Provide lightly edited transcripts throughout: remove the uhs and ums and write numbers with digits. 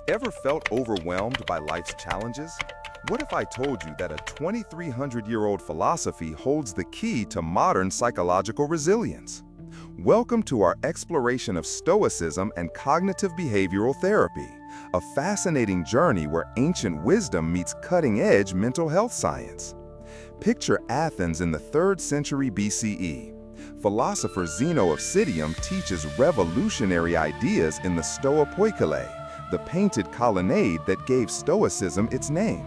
Ever felt overwhelmed by life's challenges? What if I told you that a 2,300-year-old philosophy holds the key to modern psychological resilience? Welcome to our exploration of Stoicism and cognitive behavioral therapy, a fascinating journey where ancient wisdom meets cutting-edge mental health science. Picture Athens in the 3rd century BCE. Philosopher Zeno of Citium teaches revolutionary ideas in the Stoa Poikile, the painted colonnade that gave Stoicism its name.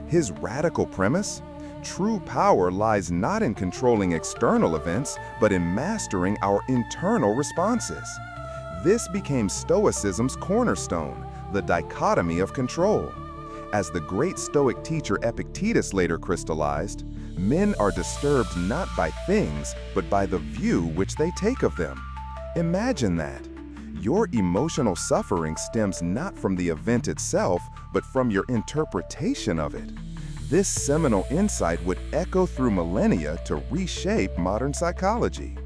His radical premise? True power lies not in controlling external events, but in mastering our internal responses. This became Stoicism's cornerstone, the dichotomy of control. As the great Stoic teacher Epictetus later crystallized, men are disturbed not by things, but by the view which they take of them. Imagine that. Your emotional suffering stems not from the event itself, but from your interpretation of it. This seminal insight would echo through millennia to reshape modern psychology.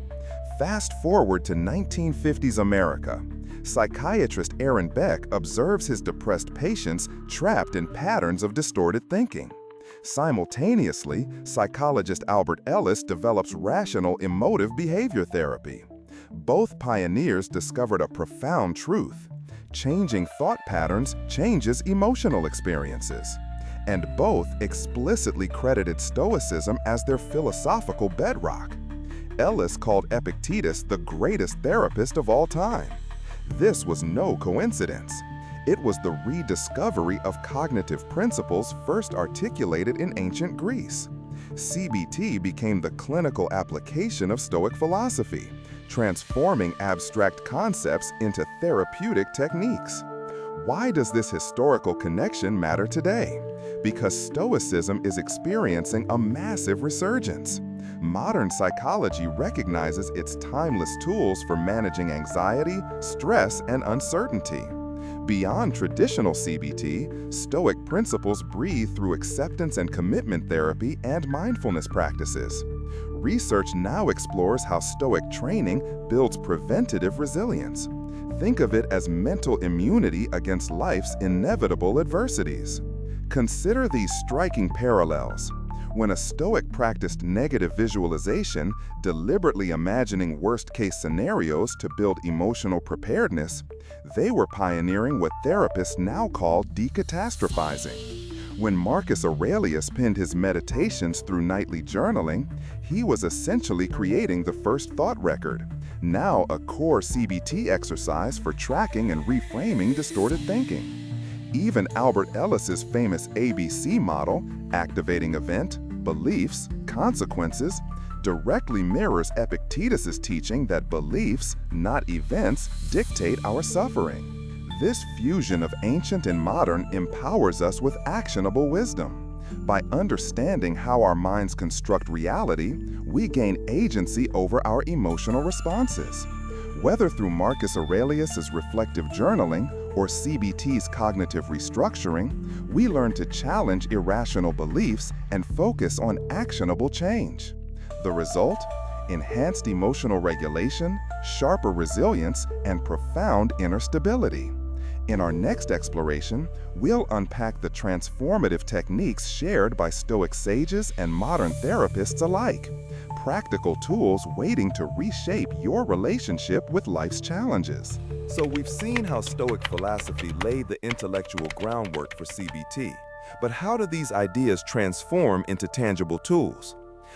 Fast forward to 1950s America. Psychiatrist Aaron Beck observes his depressed patients trapped in patterns of distorted thinking. Simultaneously, psychologist Albert Ellis develops rational emotive behavior therapy. Both pioneers discovered a profound truth. Changing thought patterns changes emotional experiences. And both explicitly credited Stoicism as their philosophical bedrock. Ellis called Epictetus the greatest therapist of all time. This was no coincidence. It was the rediscovery of cognitive principles first articulated in ancient Greece. CBT became the clinical application of Stoic philosophy, transforming abstract concepts into therapeutic techniques. Why does this historical connection matter today? Because Stoicism is experiencing a massive resurgence. Modern psychology recognizes its timeless tools for managing anxiety, stress, and uncertainty. Beyond traditional CBT, Stoic principles breathe through acceptance and commitment therapy and mindfulness practices. Research now explores how Stoic training builds preventative resilience. Think of it as mental immunity against life's inevitable adversities. Consider these striking parallels. When a Stoic practiced negative visualization, deliberately imagining worst-case scenarios to build emotional preparedness, they were pioneering what therapists now call decatastrophizing. When Marcus Aurelius penned his meditations through nightly journaling, he was essentially creating the first thought record, now a core CBT exercise for tracking and reframing distorted thinking. Even Albert Ellis's famous ABC model, activating event, beliefs, consequences, directly mirrors Epictetus's teaching that beliefs, not events, dictate our suffering. This fusion of ancient and modern empowers us with actionable wisdom. By understanding how our minds construct reality, we gain agency over our emotional responses. Whether through Marcus Aurelius's reflective journaling or CBT's cognitive restructuring, we learn to challenge irrational beliefs and focus on actionable change. The result? Enhanced emotional regulation, sharper resilience, and profound inner stability. In our next exploration, we'll unpack the transformative techniques shared by Stoic sages and modern therapists alike. Practical tools waiting to reshape your relationship with life's challenges. So we've seen how Stoic philosophy laid the intellectual groundwork for CBT. But how do these ideas transform into tangible tools?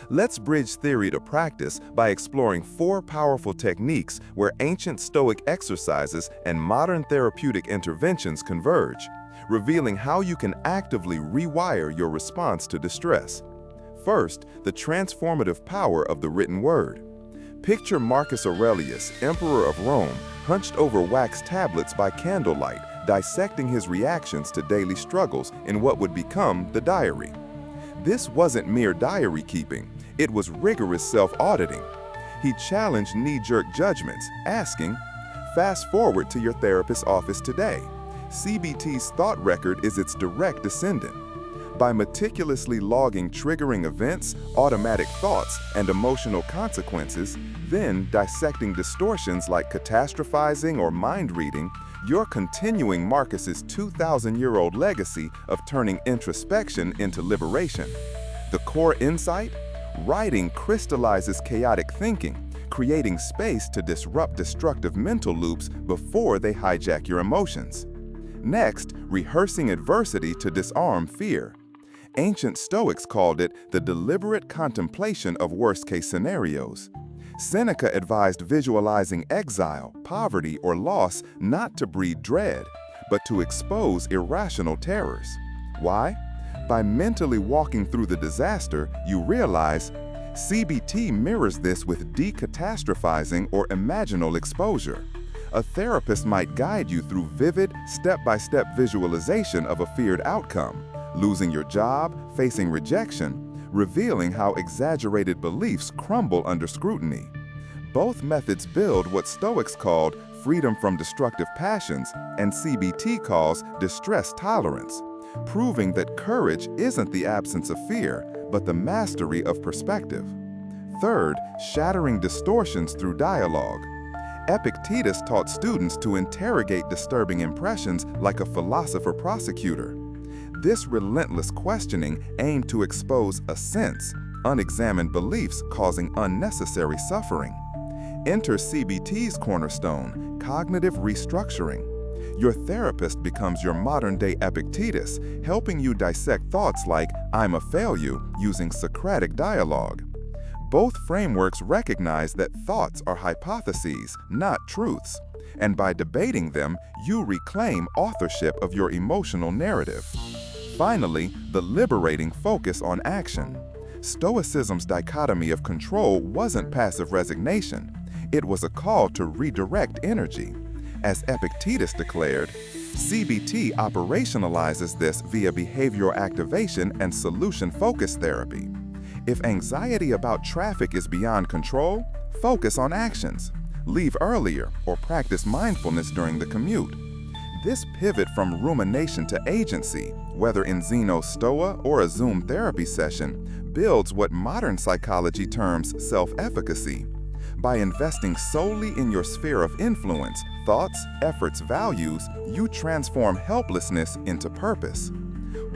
Let's bridge theory to practice by exploring 4 powerful techniques where ancient Stoic exercises and modern therapeutic interventions converge, revealing how you can actively rewire your response to distress. First, the transformative power of the written word. Picture Marcus Aurelius, Emperor of Rome, hunched over wax tablets by candlelight, dissecting his reactions to daily struggles in what would become the diary. This wasn't mere diary keeping, it was rigorous self-auditing. He challenged knee-jerk judgments, asking, fast forward to your therapist's office today. CBT's thought record is its direct descendant. By meticulously logging triggering events, automatic thoughts, and emotional consequences, then dissecting distortions like catastrophizing or mind reading, You're continuing Marcus's 2,000-year-old legacy of turning introspection into liberation. The core insight? Writing crystallizes chaotic thinking, creating space to disrupt destructive mental loops before they hijack your emotions. Next, rehearsing adversity to disarm fear. Ancient Stoics called it the deliberate contemplation of worst-case scenarios. Seneca advised visualizing exile, poverty, or loss not to breed dread, but to expose irrational terrors. Why? By mentally walking through the disaster, you realize CBT mirrors this with decatastrophizing or imaginal exposure. A therapist might guide you through vivid, step-by-step visualization of a feared outcome, losing your job, facing rejection, revealing how exaggerated beliefs crumble under scrutiny. Both methods build what Stoics called freedom from destructive passions and CBT calls distress tolerance, proving that courage isn't the absence of fear, but the mastery of perspective. Third, shattering distortions through dialogue. Epictetus taught students to interrogate disturbing impressions like a philosopher-prosecutor. This relentless questioning aimed to expose a sense, unexamined beliefs causing unnecessary suffering. Enter CBT's cornerstone, cognitive restructuring. Your therapist becomes your modern-day Epictetus, helping you dissect thoughts like, "I'm a failure," using Socratic dialogue. Both frameworks recognize that thoughts are hypotheses, not truths, and by debating them, you reclaim authorship of your emotional narrative. Finally, the liberating focus on action. Stoicism's dichotomy of control wasn't passive resignation. It was a call to redirect energy. As Epictetus declared, CBT operationalizes this via behavioral activation and solution-focused therapy. If anxiety about traffic is beyond control, focus on actions. Leave earlier or practice mindfulness during the commute. This pivot from rumination to agency, whether in Zeno's Stoa or a Zoom therapy session, builds what modern psychology terms self-efficacy. By investing solely in your sphere of influence, thoughts, efforts, values, you transform helplessness into purpose.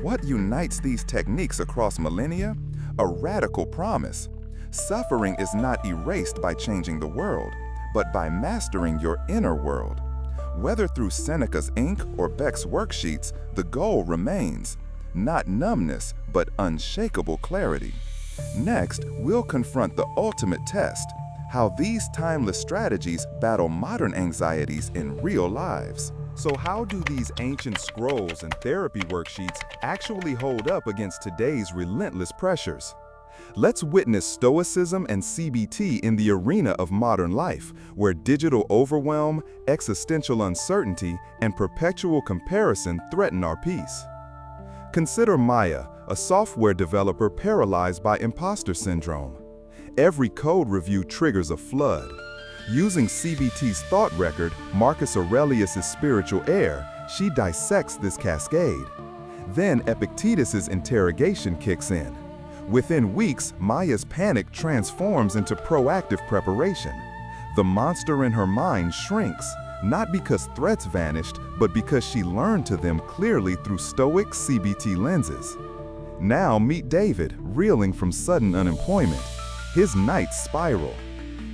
What unites these techniques across millennia? A radical promise. Suffering is not erased by changing the world, but by mastering your inner world. Whether through Seneca's ink or Beck's worksheets, the goal remains. Not numbness, but unshakable clarity. Next, we'll confront the ultimate test, how these timeless strategies battle modern anxieties in real lives. So how do these ancient scrolls and therapy worksheets actually hold up against today's relentless pressures? Let's witness Stoicism and CBT in the arena of modern life, where digital overwhelm, existential uncertainty, and perpetual comparison threaten our peace. Consider Maya, a software developer paralyzed by imposter syndrome. Every code review triggers a flood. Using CBT's thought record, Marcus Aurelius' spiritual air, she dissects this cascade. Then Epictetus' interrogation kicks in. Within weeks, Maya's panic transforms into proactive preparation. The monster in her mind shrinks, not because threats vanished, but because she learned to them clearly through Stoic CBT lenses. Now meet David, reeling from sudden unemployment. His nights spiral.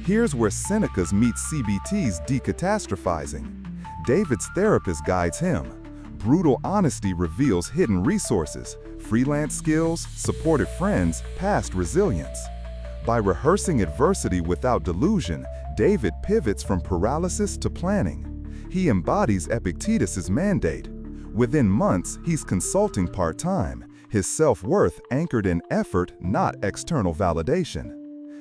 Here's where Seneca's meets CBT's decatastrophizing. David's therapist guides him. Brutal honesty reveals hidden resources, freelance skills, supportive friends, past resilience. By rehearsing adversity without delusion, David pivots from paralysis to planning. He embodies Epictetus's mandate. Within months, he's consulting part-time, his self-worth anchored in effort, not external validation.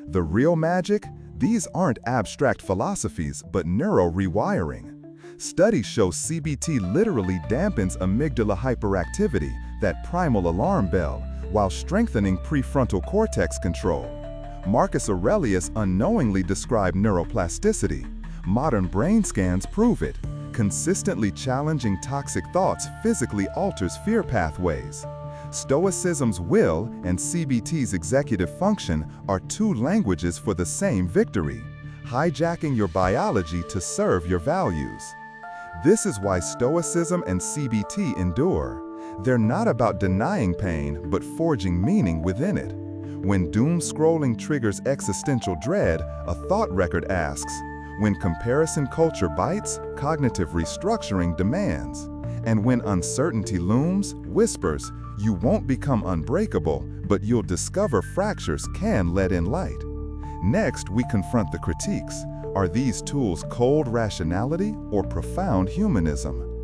The real magic? These aren't abstract philosophies, but neuro-rewiring. Studies show CBT literally dampens amygdala hyperactivity, that primal alarm bell, while strengthening prefrontal cortex control. Marcus Aurelius unknowingly described neuroplasticity. Modern brain scans prove it. Consistently challenging toxic thoughts physically alters fear pathways. Stoicism's will and CBT's executive function are two languages for the same victory, hijacking your biology to serve your values. This is why Stoicism and CBT endure. They're not about denying pain, but forging meaning within it. When doom-scrolling triggers existential dread, a thought record asks, when comparison culture bites, cognitive restructuring demands. And when uncertainty looms, whispers, you won't become unbreakable, but you'll discover fractures can let in light. Next, we confront the critiques. Are these tools cold rationality or profound humanism?